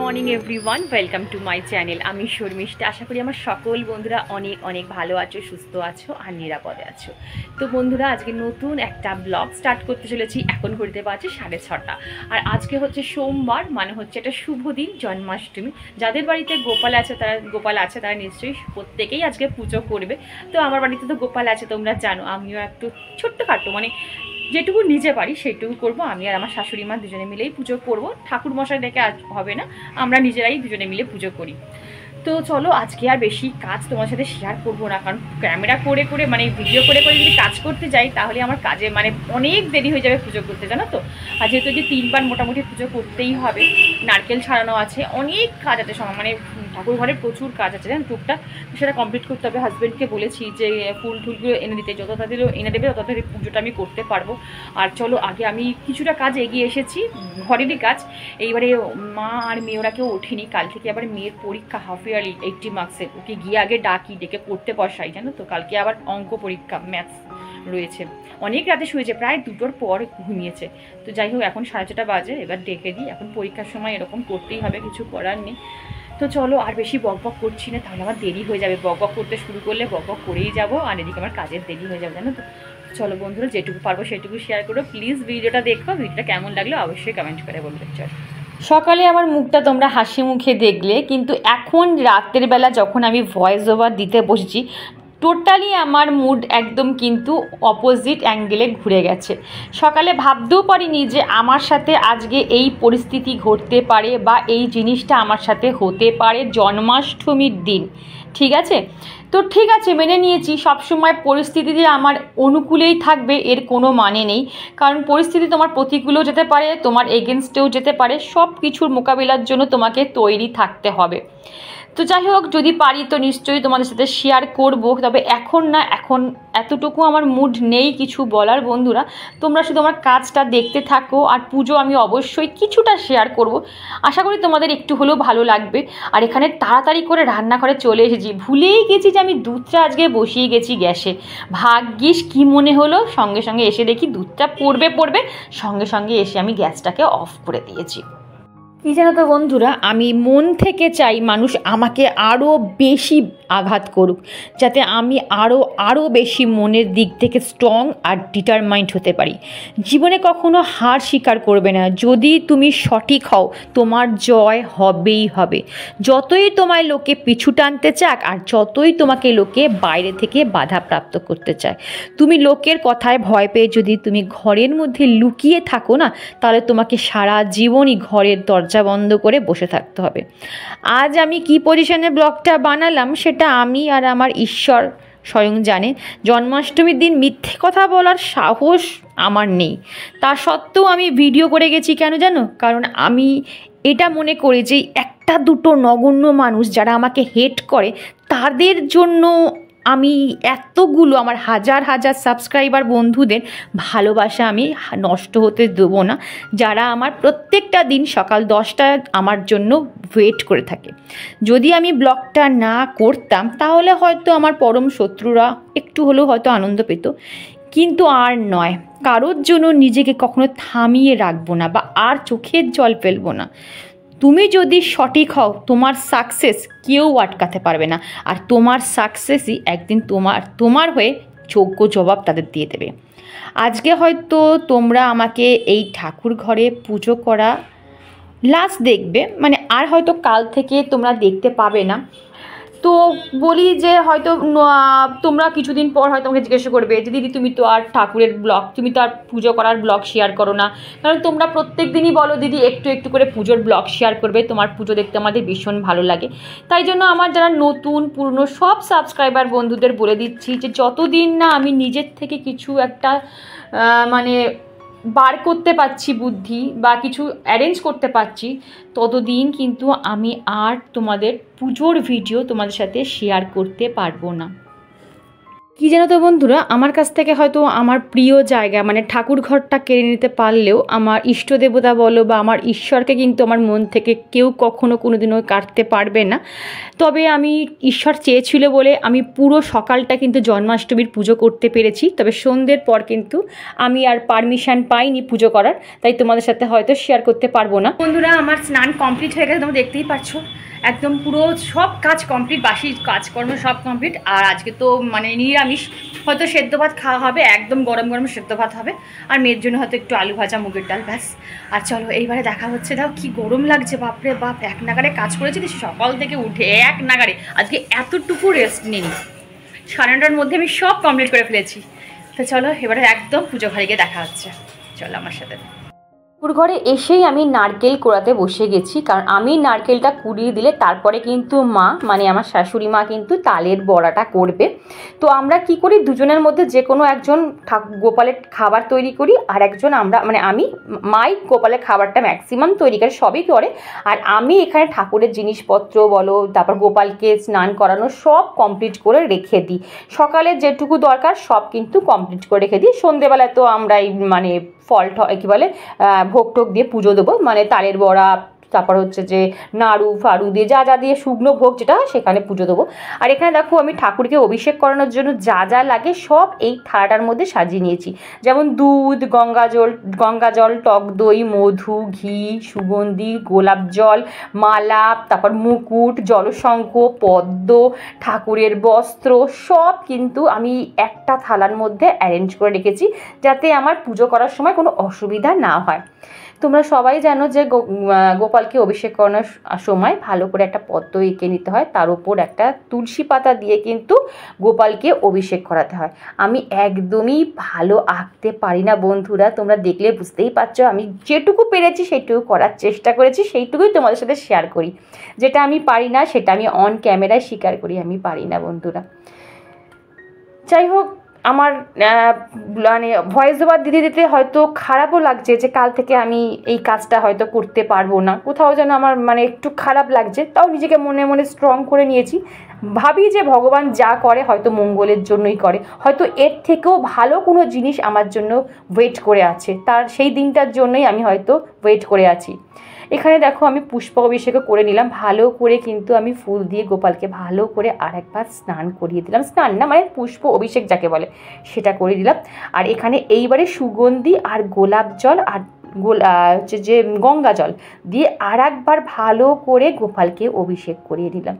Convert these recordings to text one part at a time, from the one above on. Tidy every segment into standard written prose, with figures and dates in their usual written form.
Morning everyone, welcome to my channel. আমি শর্মিষ্ঠা। আশা করি আমার সকল বন্ধুরা অনেক অনেক ভালো আছো, সুস্থ আছো আর নিরাপদে আছো। তো বন্ধুরা, আজকে নতুন একটা ব্লগ স্টার্ট করতে চলেছি। এখন ঘুরতে পারছি 6:30, আর আজকে হচ্ছে সোমবার, মানে হচ্ছে একটা শুভ দিন, জন্মাষ্টমী। যাদের বাড়িতে গোপাল আছে তারা নিশ্চয়ই প্রত্যেকেই আজকে পুজো করবে। তো আমার বাড়িতে তো গোপাল আছে, তোমরা জানো। আমিও একটু ছোট্টখাটো, মানে যেটুকু নিজে পারি সেইটুকু করব। আমি আর আমার শাশুড়ি মা দুজনে মিলেই পুজো করব। ঠাকুর মশাই ডেকে আজ হবে না, আমরা নিজেরাই দুজনে মিলে পুজো করি। তো চলো, আজকে আর বেশি কাজ তোমার সাথে শেয়ার করবো না, কারণ ক্যামেরা করে করে, মানে ভিডিও করে করে যদি কাজ করতে যাই তাহলে আমার কাজে মানে অনেক দেরি হয়ে যাবে পুজো করতে, জানো তো। আর যেহেতু যে 3বার মোটামুটি পুজো করতেই হবে, নারকেল ছাড়ানো আছে, অনেক কাজ আছে, মানে ঠাকুর ঘরে প্রচুর কাজ আছে, জানো, টুকটাক সেটা কমপ্লিট করতে হবে। হাজব্যান্ডকে বলেছি যে ফুল টুলগুলো এনে দিতে, যত তাড়াতাড়ি এনে দেবে তত তাড়াতাড়ি পুজোটা আমি করতে পারবো। আর চলো, আগে আমি কিছুটা কাজ এগিয়ে এসেছি, ঘরেরই কাজ। এইবারে মা আর মেয়েরা কেউ ওঠেনি, কাল থেকে আবার মেয়ের পরীক্ষা, হাফ ইয়ারলি 80 মার্কসের। ওকে গিয়ে আগে ডেকে পড়তে বসাই, জানো তো। কালকে আবার অঙ্ক পরীক্ষা, ম্যাথস রয়েছে। অনেক রাতে শুয়েছে, প্রায় 2টোর পর ঘুমিয়েছে। তো যাই হোক, এখন 6:30 বাজে, এবার ডেকে দিই। এখন পরীক্ষার সময় এরকম করতেই হবে, কিছু করার নেই। তো চলো, আর বেশি বকবক করছি না, তাহলে আমার দেরি হয়ে যাবে। বকবক করতে শুরু করলে বকবক করেই যাবো, আর এদিকে আমার কাজের দেরি হয়ে যাবে, জানো তো। চলো বন্ধুরা, যেটুকু পারবো সেটুকু শেয়ার করো। প্লিজ ভিডিওটা দেখো, ভিডিওটা কেমন লাগলো অবশ্যই কমেন্ট করে বলবে। চলো, সকালে আমার মুখটা তোমরা হাসি মুখে দেখলে, কিন্তু এখন রাতের বেলা যখন আমি ভয়েস ওভার দিতে বসেছি, টোটালি আমার মুড একদম কিন্তু অপোজিট অ্যাঙ্গেলে ঘুরে গেছে। সকালে ভাবতেও পারিনি যে আমার সাথে আজকে এই পরিস্থিতি ঘটতে পারে, বা এই জিনিসটা আমার সাথে হতে পারে জন্মাষ্টমীর দিন। ঠিক আছে, তো ঠিক আছে, মেনে নিয়েছি। সবসময় পরিস্থিতি যে আমার অনুকূলেই থাকবে এর কোনো মানে নেই, কারণ পরিস্থিতি তোমার প্রতিকূলেও যেতে পারে, তোমার এগেনস্টেও যেতে পারে। সব কিছুর মোকাবিলার জন্য তোমাকে তৈরি থাকতে হবে। তো যাই হোক, যদি পারি তো নিশ্চয়ই তোমাদের সাথে শেয়ার করব, তবে এখন না, এখন এতটুকু আমার মুড নেই কিছু বলার। বন্ধুরা, তোমরা শুধু আমার কাজটা দেখতে থাকো, আর পুজো আমি অবশ্যই কিছুটা শেয়ার করব। আশা করি তোমাদের একটু হলেও ভালো লাগবে। আর এখানে তাড়াতাড়ি করে রান্নাঘরে চলে এসেছি, ভুলেই গেছি যে আমি দুধটা আজকে বসিয়ে গেছি গ্যাসে। ভাগ্যিস কি মনে হলো, সঙ্গে সঙ্গে এসে দেখি দুধটা পড়বে, সঙ্গে সঙ্গে এসে আমি গ্যাসটাকে অফ করে দিয়েছি। কী জানো তো বন্ধুরা, আমি মন থেকে চাই মানুষ আমাকে আরও বেশি আঘাত করুক, যাতে আমি আরও বেশি মনের দিক থেকে স্ট্রং আর ডিটারমাইন্ড হতে পারি। জীবনে কখনো হার স্বীকার করবে না। যদি তুমি সঠিক হও, তোমার জয় হবেই হবে। যতই তোমায় লোকে পিছু টানতে চাক, আর যতই তোমাকে লোকে বাইরে থেকে বাধাপ্রাপ্ত করতে চায়, তুমি লোকের কথায় ভয় পেয়ে যদি তুমি ঘরের মধ্যে লুকিয়ে থাকো না, তাহলে তোমাকে সারা জীবনই ঘরের দরজা বন্ধ করে বসে থাকতে হবে। আজ আমি কি পজিশনে ব্লগটা বানালাম সেটা আমি আর আমার ঈশ্বর স্বয়ং জানে। জন্মাষ্টমীর দিন মিথ্যে কথা বলার সাহস আমার নেই, তা সত্ত্বেও আমি ভিডিও করে গেছি। কেন জানো? কারণ আমি এটা মনে করি যে একটা দুটো নগণ্য মানুষ যারা আমাকে হেট করে, তাদের জন্য আমি এতগুলো আমার হাজার হাজার সাবস্ক্রাইবার বন্ধুদের ভালোবাসা আমি নষ্ট হতে দেবো না, যারা আমার প্রত্যেকটা দিন সকাল 10টায় আমার জন্য ওয়েট করে থাকে। যদি আমি ব্লগটা না করতাম তাহলে হয়তো আমার পরম শত্রুরা একটু হলেও হয়তো আনন্দ পেত, কিন্তু আর নয়। কারোর জন্য নিজেকে কখনো থামিয়ে রাখবো না, বা আর চোখের জল ফেলবো না। তুমি যদি সঠিক হও, তোমার সাকসেস কেউ আটকাতে পারবে না, আর তোমার সাকসেসই একদিন তোমার হয়ে যোগ্য জবাব তাদের দিয়ে দেবে। আজকে হয়তো তোমরা আমাকে এই ঠাকুর ঘরে পুজো করা লাস্ট দেখবে, মানে আর হয়তো কাল থেকে তোমরা দেখতে পাবে না। তো বলি যে হয়তো তোমরা কিছুদিন পর হয়তো আমাকে জিজ্ঞাসা করবে যে দিদি, তুমি তো আর ঠাকুরের ব্লগ, তুমি তো আর পুজো করার ব্লগ শেয়ার করো না। কারণ তোমরা প্রত্যেক দিনই বলো দিদি একটু একটু করে পুজোর ব্লগ শেয়ার করবে, তোমার পুজো দেখতে আমাদের ভীষণ ভালো লাগে। তাই জন্য আমার যারা নতুন পুরনো সব সাবস্ক্রাইবার বন্ধুদের বলে দিচ্ছি যে যতদিন না আমি নিজের থেকে কিছু একটা মানে বার করতে পারছি বুদ্ধি, বা কিছু অ্যারেঞ্জ করতে পারছি, ততদিন কিন্তু আমি আর তোমাদের পুজোর ভিডিও তোমাদের সাথে শেয়ার করতে পারবো না। কি জানো তো বন্ধুরা, আমার কাছ থেকে হয়তো আমার প্রিয় জায়গা মানে ঠাকুর ঘরটা কেড়ে নিতে পারলেও আমার ইষ্ট দেবতা বলো বা আমার ঈশ্বরকে কিন্তু আমার মন থেকে কেউ কখনো কোনোদিনও কাটতে পারবে না। তবে আমি ঈশ্বর চেয়েছিল বলে আমি পুরো সকালটা কিন্তু জন্মাষ্টমীর পুজো করতে পেরেছি, তবে সন্ধ্যের পর কিন্তু আমি আর পারমিশন পাইনি পুজো করার, তাই তোমাদের সাথে হয়তো শেয়ার করতে পারবো না। বন্ধুরা, আমার স্নান কমপ্লিট হয়ে গেছে, তোমরা দেখতেই পাচ্ছ একদম পুরো সব কাজ কমপ্লিট, বাসি কাজকর্ম সব কমপ্লিট। আর আজকে তো মানে নিরামিষ, হয়তো সেদ্ধ ভাত খাওয়া হবে, একদম গরম গরম সেদ্ধ ভাত হবে, আর মেয়ের জন্য হয়তো একটু আলু ভাজা মুগের ডাল, ব্যাস। আর চলো এইবারে দেখা হচ্ছে। দাও কি গরম লাগছে, বাপরে বাপ, এক নাগারে কাজ করেছি সকাল থেকে উঠে, এক নাগারে আজকে এতটুকু রেস্ট নিই। 9:30টার মধ্যে আমি সব কমপ্লিট করে ফেলেছি। তো চলো এবারে একদম পুজো ঘরে গিয়ে দেখা হচ্ছে, চলো আমার সাথে। ঠাকুর ঘরে এসেই আমি নারকেল কোড়াতে বসে গেছি, কারণ আমি নারকেলটা কুড়িয়ে দিলে তারপরে কিন্তু মা মানে আমার শাশুড়ি মা কিন্তু তালের বড়াটা করবে। তো আমরা কি করি, দুজনের মধ্যে যে কোনো একজন গোপালের খাবার তৈরি করি, আর একজন আমরা মানে আমি মাই গোপালের খাবারটা ম্যাক্সিমাম তৈরি করে, সবই করে। আর আমি এখানে ঠাকুরের জিনিসপত্র বলো, তারপর গোপালকে স্নান করানো সব কমপ্লিট করে রেখে দিই। সকালে যেটুকু দরকার সব কিন্তু কমপ্লিট করে রেখে দিই। সন্ধেবেলায় তো আমরাই মানে ফল কী বলে ভোগ টোগ দিয়ে পুজো দেবো, মানে তালের বড়া, তারপর হচ্ছে যে নাড়ু ফাড়ু দিয়ে যা যা দিয়ে শুকনো ভোগ যেটা সেখানে পুজো দেবো। আর এখানে দেখো আমি ঠাকুরকে অভিষেক করানোর জন্য যা যা লাগে সব এই থালাটার মধ্যে সাজিয়ে নিয়েছি। যেমন দুধ, গঙ্গা জল, টক দই, মধু, ঘি, সুগন্ধি, গোলাপ জল, মালা, তারপর মুকুট, জলশঙ্খ, পদ্ম, ঠাকুরের বস্ত্র সব কিন্তু আমি একটা থালার মধ্যে অ্যারেঞ্জ করে রেখেছি, যাতে আমার পুজো করার সময় কোনো অসুবিধা না হয়। তোমরা সবাই জানো যে গোপালকে অভিষেক করানোর সময় ভালো করে একটা পদ্ম এঁকে নিতে হয়, তার উপর একটা তুলসী পাতা দিয়ে কিন্তু গোপালকে অভিষেক করাতে হয়। আমি একদমই ভালো আঁকতে পারি না বন্ধুরা, তোমরা দেখলে বুঝতেই পারছো। আমি যেটুকু পেরেছি সেইটুকু করার চেষ্টা করেছি, সেইটুকুই তোমাদের সাথে শেয়ার করি। যেটা আমি পারি না সেটা আমি অন ক্যামেরায় স্বীকার করি, আমি পারি না বন্ধুরা। যাই হোক, আমার মানে ভয়েস ওভার দিতে দিতে হয়তো খারাপও লাগছে যে কাল থেকে আমি এই কাজটা হয়তো করতে পারবো না, কোথাও যেন আমার মানে একটু খারাপ লাগছে। তাও নিজেকে মনে মনে স্ট্রং করে নিয়েছি, ভাবি যে ভগবান যা করে হয়তো মঙ্গলের জন্যই করে, হয়তো এর থেকেও ভালো কোনো জিনিস আমার জন্য ওয়েট করে আছে, তার সেই দিনটার জন্যই আমি হয়তো ওয়েট করে আছি। এখানে দেখো আমি পুষ্প অভিষেকও করে নিলাম, ভালো করে কিন্তু আমি ফুল দিয়ে গোপালকে ভালো করে আরেকবার স্নান করিয়ে দিলাম। স্নান না মানে পুষ্প অভিষেক যাকে বলে সেটা করে দিলাম। আর এখানে এইবারে সুগন্ধি আর গোলাপ জল আর হচ্ছে যে গঙ্গা জল দিয়ে আর একবার ভালো করে গোপালকে অভিষেক করিয়ে দিলাম।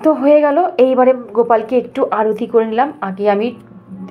তো হয়ে গেল। এইবারে গোপালকে একটু আরতি করে নিলাম। আগে আমি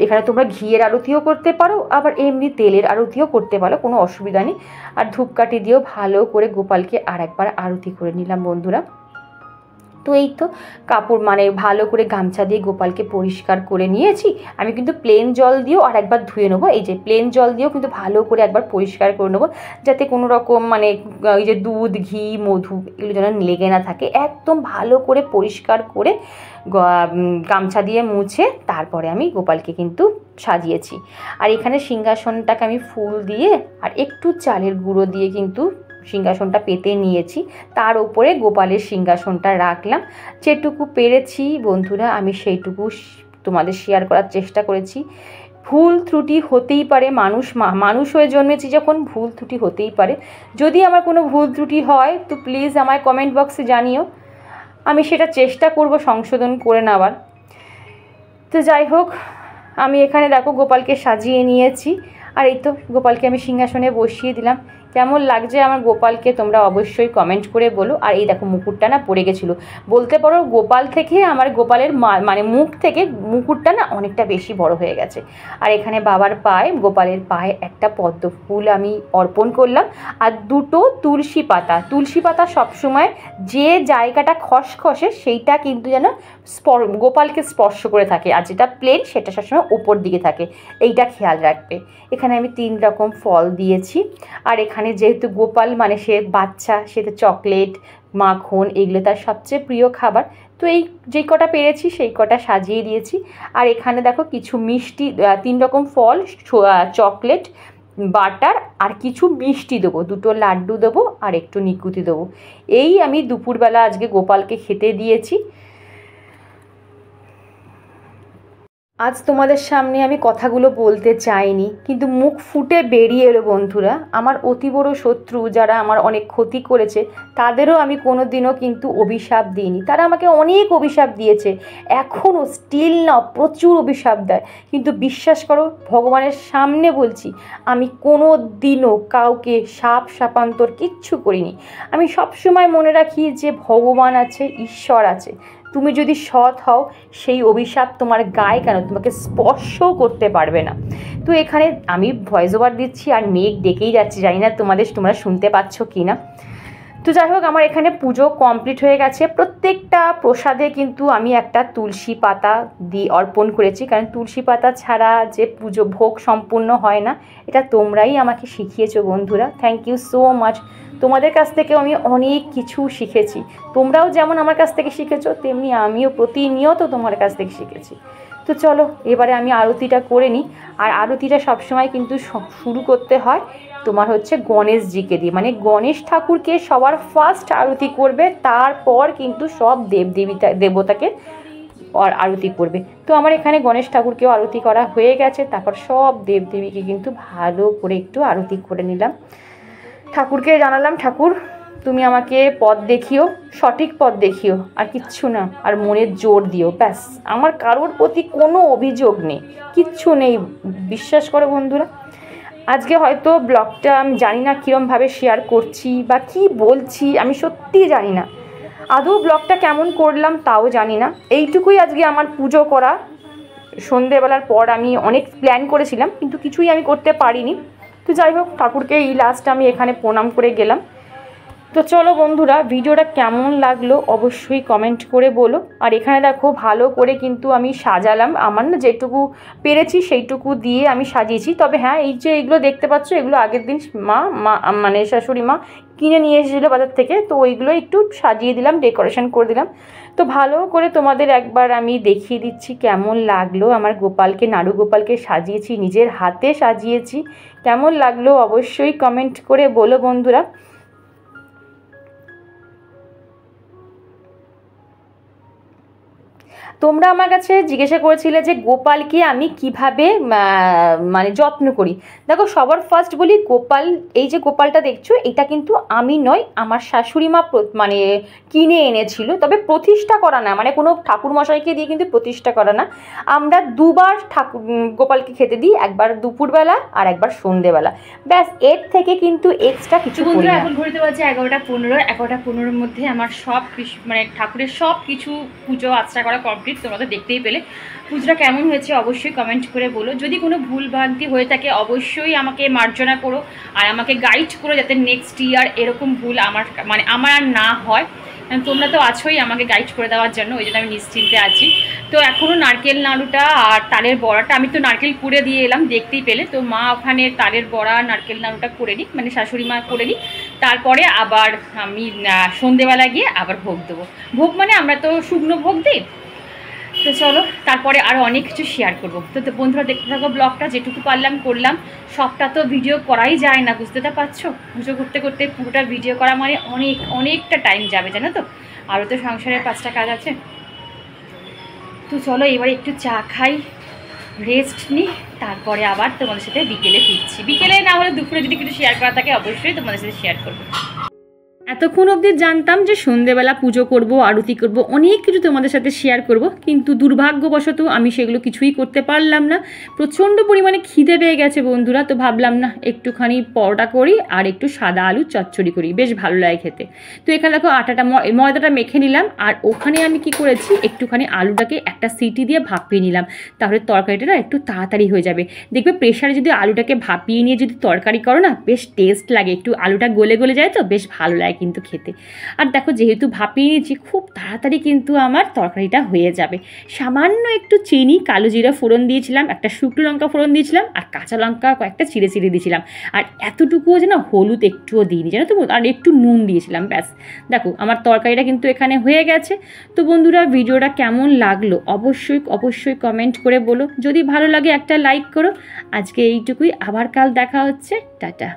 এখানে তোমরা ঘিয়ের আরতিও করতে পারো, আবার এমনি তেলের আরতিও করতে পারো, কোনো অসুবিধা নেই। আর ধূপকাঠি দিয়েও ভালো করে গোপালকে আর একবার আরতি করে নিলাম বন্ধুরা। তো এই তো কাপড় মানে ভালো করে গামছা দিয়ে গোপালকে পরিষ্কার করে নিয়েছি। আমি কিন্তু প্লেন জল দিয়েও আর একবার ধুয়ে নেবো, এই যে প্লেন জল দিয়েও কিন্তু ভালো করে একবার পরিষ্কার করে নেবো, যাতে কোনো রকম মানে ওই যে দুধ, ঘি, মধু এগুলো যেন লেগে না থাকে। একদম ভালো করে পরিষ্কার করে গামছা দিয়ে মুছে তারপরে আমি গোপালকে কিন্তু সাজিয়েছি। আর এখানে সিংহাসনটাকে আমি ফুল দিয়ে আর একটু চালের গুঁড়ো দিয়ে কিন্তু সিংহাসনটা পেতে নিয়েছি, তার উপরে গোপালের সিংহাসনটা রাখলাম। যেটুকু পেরেছি বন্ধুরা আমি সেইটুকু তোমাদের শেয়ার করার চেষ্টা করেছি। ভুল ত্রুটি হতেই পারে, মানুষ হয়ে জন্মেছি যখন, ভুল ত্রুটি হতেই পারে। যদি আমার কোনো ভুল ত্রুটি হয় তো প্লিজ আমায় কমেন্ট বক্সে জানিও, আমি সেটা চেষ্টা করব সংশোধন করে নেওয়ার। তো যাই হোক, আমি এখানে দেখো গোপালকে সাজিয়ে নিয়েছি, আর এই তো গোপালকে আমি সিংহাসনে বসিয়ে দিলাম। কেমন লাগছে আমার গোপালকে তোমরা অবশ্যই কমেন্ট করে বলো। আর এই দেখো মুকুটটা না পড়ে গেছিলো, বলতে পারো গোপাল থেকে আমার গোপালের মানে মুখ থেকে মুকুটটা না অনেকটা বেশি বড় হয়ে গেছে। আর এখানে বাবার পায়ে, গোপালের পায়ে একটা পদ্ম ফুল আমি অর্পণ করলাম, আর দুটো তুলসী পাতা সবসময় যে জায়গাটা খসখসে সেইটা কিন্তু যেন গোপালকে স্পর্শ করে থাকে, আর যেটা প্লেন সেটা সবসময় উপর দিকে থাকে, এইটা খেয়াল রাখবে। এখানে আমি 3 রকম ফল দিয়েছি। আর এখানে যেহেতু গোপাল মানে সে বাচ্চা, সে তো চকলেট, মাখন এগুলো তার সবচেয়ে প্রিয় খাবার, তো এই যেই কটা পেরেছি সেই কটা সাজিয়ে দিয়েছি। আর এখানে দেখো কিছু মিষ্টি, 3 রকম ফল, চকলেট, বাটার আর কিছু মিষ্টি দেবো, 2টো লাড্ডু দেবো আর একটু নিকুতি দেবো। এই আমি দুপুরবেলা আজকে গোপালকে খেতে দিয়েছি। আজ তোমাদের সামনে আমি কথাগুলো বলতে চাইনি, কিন্তু মুখ ফুটে বেরিয়ে এলো বন্ধুরা। আমার অতি বড় শত্রু যারা আমার অনেক ক্ষতি করেছে, তাদেরও আমি কোনো দিনও কিন্তু অভিশাপ দিইনি। তারা আমাকে অনেক অভিশাপ দিয়েছে, এখনও স্টিল না প্রচুর অভিশাপ দেয়। কিন্তু বিশ্বাস করো, ভগবানের সামনে বলছি, আমি কোনো দিনও কাউকে সাপ সাপান্তর কিচ্ছু করিনি। আমি সবসময় মনে রাখি যে ভগবান আছে, ঈশ্বর আছে। তুমি যদি সৎ হও, সেই অভিশাপ তোমার গায়ে কেন, তোমাকে স্পর্শও করতে পারবে না। তো এখানে আমি ভয়েস ওভার দিচ্ছি আর মেঘ ডেকেই যাচ্ছি, জানি না তোমরা শুনতে পাচ্ছ কি না। তো যাই হোক, আমার এখানে পুজো কমপ্লিট হয়ে গেছে। প্রত্যেকটা প্রসাদে কিন্তু আমি একটা তুলসী পাতা দিয়ে অর্পণ করেছি, কারণ তুলসী পাতা ছাড়া যে পুজো ভোগ সম্পূর্ণ হয় না। এটা তোমরাই আমাকে শিখিয়েছো বন্ধুরা, থ্যাংক ইউ সো মাচ। তোমাদের কাছ থেকেও আমি অনেক কিছু শিখেছি। তোমরাও যেমন আমার কাছ থেকে শিখেছো, তেমনি আমিও প্রতিনিয়ত তোমার কাছ থেকে শিখেছি। তো চলো এবারে আমি আরতিটা করে নিই। আর আরতিটা সবসময় কিন্তু শুরু করতে হয় তোমার হচ্ছে গণেশজিকে দিয়ে, মানে গণেশ ঠাকুরকে সবার ফার্স্ট আরতি করবে, তারপর কিন্তু সব দেবতাকে আরতি করবে। তো আমার এখানে গণেশ ঠাকুরকেও আরতি করা হয়ে গেছে, তারপর সব দেবদেবীকে কিন্তু ভালো করে একটু আরতি করে নিলাম। ঠাকুরকে জানালাম, ঠাকুর তুমি আমাকে পথ দেখিও, সঠিক পথ দেখিও, আর কিচ্ছু না, আর মনের জোর দিও, ব্যাস। আমার কারোর প্রতি কোনো অভিযোগ নেই, কিচ্ছু নেই। বিশ্বাস করো বন্ধুরা, আজকে হয়তো ব্লগটা আমি জানি না কীরমভাবে শেয়ার করছি বা কি বলছি, আমি সত্যিই জানি না। আদৌ ব্লগটা কেমন করলাম তাও জানি না। এইটুকুই আজকে আমার পুজো করা। সন্ধেবেলার পর আমি অনেক প্ল্যান করেছিলাম, কিন্তু কিছুই আমি করতে পারিনি। তো যাই হোক, ঠাকুরকে এই লাস্ট আমি এখানে প্রণাম করে গেলাম। তো চলো বন্ধুরা, ভিডিওটা কেমন লাগলো অবশ্যই কমেন্ট করে বলো। আর এখানে দেখো ভালো করে কিন্তু আমি সাজালাম, আমার না যেটুকু পেরেছি সেইটুকু দিয়ে আমি সাজিয়েছি। তবে হ্যাঁ, এই যে এগুলো দেখতে পাচ্ছ, এগুলো আগের দিন মানে শাশুড়ি মা কিনে নিয়ে এসেছিলো বাজার থেকে, তো ওইগুলো একটু সাজিয়ে দিলাম, ডেকোরেশন করে দিলাম। তো ভালো করে তোমাদের একবার আমি দেখিয়ে দিচ্ছি কেমন লাগলো। আমার গোপালকে, নাড়ু গোপালকে সাজিয়েছি, নিজের হাতে সাজিয়েছি। কেমন লাগলো অবশ্যই কমেন্ট করে বলো বন্ধুরা। তোমরা আমার কাছে জিজ্ঞাসা করেছিলে যে গোপালকে আমি কিভাবে মানে যত্ন করি। দেখো, সবার ফার্স্ট বলি, গোপাল, এই যে গোপালটা দেখছো, এটা কিন্তু আমি নয়, আমার শাশুড়ি মা মানে কিনে এনেছিল। তবে প্রতিষ্ঠা করা না, মানে কোনো ঠাকুর মশাইকে দিয়ে কিন্তু প্রতিষ্ঠা করা না। আমরা দুবার গোপালকে খেতে দিই, একবার দুপুরবেলা আর একবার সন্ধেবেলা, ব্যাস। এর থেকে কিন্তু এক্সট্রা কিছু বন্ধুরা। এখন ঘুরতে পারছি 11:15। 11:15-র মধ্যে আমার সব কিছু, মানে ঠাকুরের সব কিছু পুজো আচ্ছা করা কমপ্লিট। তোমরা তো দেখতেই পেলে পুজোটা কেমন হয়েছে অবশ্যই কমেন্ট করে বলো। যদি কোনো ভুল ভ্রান্তি হয়ে থাকে অবশ্যই আমাকে মার্জনা করো, আর আমাকে গাইড করো, যাতে নেক্সট ইয়ার এরকম ভুল আমার আর না হয়। তোমরা তো আছোই আমাকে গাইড করে দেওয়ার জন্য, ওই জন্য আমি নিশ্চিন্তে আছি। তো এখনও নারকেল নাড়ুটা আর তালের বড়াটা, আমি তো নারকেল কুড়ে দিয়ে এলাম, দেখতেই পেলে। তো মা ওখানে তালের বড়া নারকেল নাড়ুটা করে নিই, মানে শাশুড়ি মা করে নিই। তারপরে আবার আমি সন্ধেবেলা গিয়ে আবার ভোগ দেবো। ভোগ মানে আমরা তো শুকনো ভোগ দিই। তো চলো, তারপরে আরও অনেক কিছু শেয়ার করবো। তো বন্ধুরা দেখতে থাকো ব্লগটা, যেটুকু পারলাম করলাম। সবটা তো ভিডিও করাই যায় না, বুঝতে তো পারছো। পুজো করতে করতে পুরোটা ভিডিও করা মানে অনেকটা টাইম যাবে, জানো তো। আরও তো সংসারের 5টা কাজ আছে। তো চলো এবারে একটু চা খাই, রেস্ট নিই, তারপরে আবার তোমাদের সাথে বিকেলে ফিরছি। বিকেলে না হলে দুপুরে যদি কিছু শেয়ার করা থাকে অবশ্যই তোমাদের সাথে শেয়ার করবো। এতক্ষণ অবধি জানতাম যে সন্ধেবেলা পুজো করব, আরতি করব, অনেক কিছু তোমাদের সাথে শেয়ার করব, কিন্তু দুর্ভাগ্যবশত আমি সেগুলো কিছুই করতে পারলাম না। প্রচণ্ড পরিমাণে খিদে পেয়ে গেছে বন্ধুরা। তো ভাবলাম না, একটুখানি পরোটা করি আর একটু সাদা আলু চচ্চড়ি করি, বেশ ভালো লাগে খেতে। তো এখানে দেখো ময়দাটা মেখে নিলাম, আর ওখানে আমি কি করেছি, একটুখানি আলুটাকে একটা সিটি দিয়ে ভাপিয়ে নিলাম, তাহলে তরকারিটা একটু তাড়াতাড়ি হয়ে যাবে। দেখবে প্রেশারে যদি আলুটাকে ভাপিয়ে নিয়ে যদি তরকারি করো না, বেশ টেস্ট লাগে, একটু আলুটা গলে গলে যায়, তো বেশ ভালো লাগে কিন্তু খেতে। আর দেখো, যেহেতু ভাপিয়ে নিয়েছি, খুব তাড়াতাড়ি কিন্তু আমার তরকারিটা হয়ে যাবে। সামান্য একটু চিনি, কালো জিরা ফোড়ন দিয়েছিলাম, একটা শুকনো লঙ্কা ফোড়ন দিয়েছিলাম, আর কাঁচা লঙ্কা কয়েকটা চিড়ে দিয়েছিলাম, আর এতটুকুও যেন হলুদ একটুও দিইনি, জানো তো, আর একটু নুন দিয়েছিলাম, ব্যাস। দেখো আমার তরকারিটা কিন্তু এখানে হয়ে গেছে। তো বন্ধুরা, ভিডিওটা কেমন লাগলো অবশ্যই কমেন্ট করে বলো। যদি ভালো লাগে একটা লাইক করো। আজকে এইটুকুই, আবার কাল দেখা হচ্ছে, টাটা।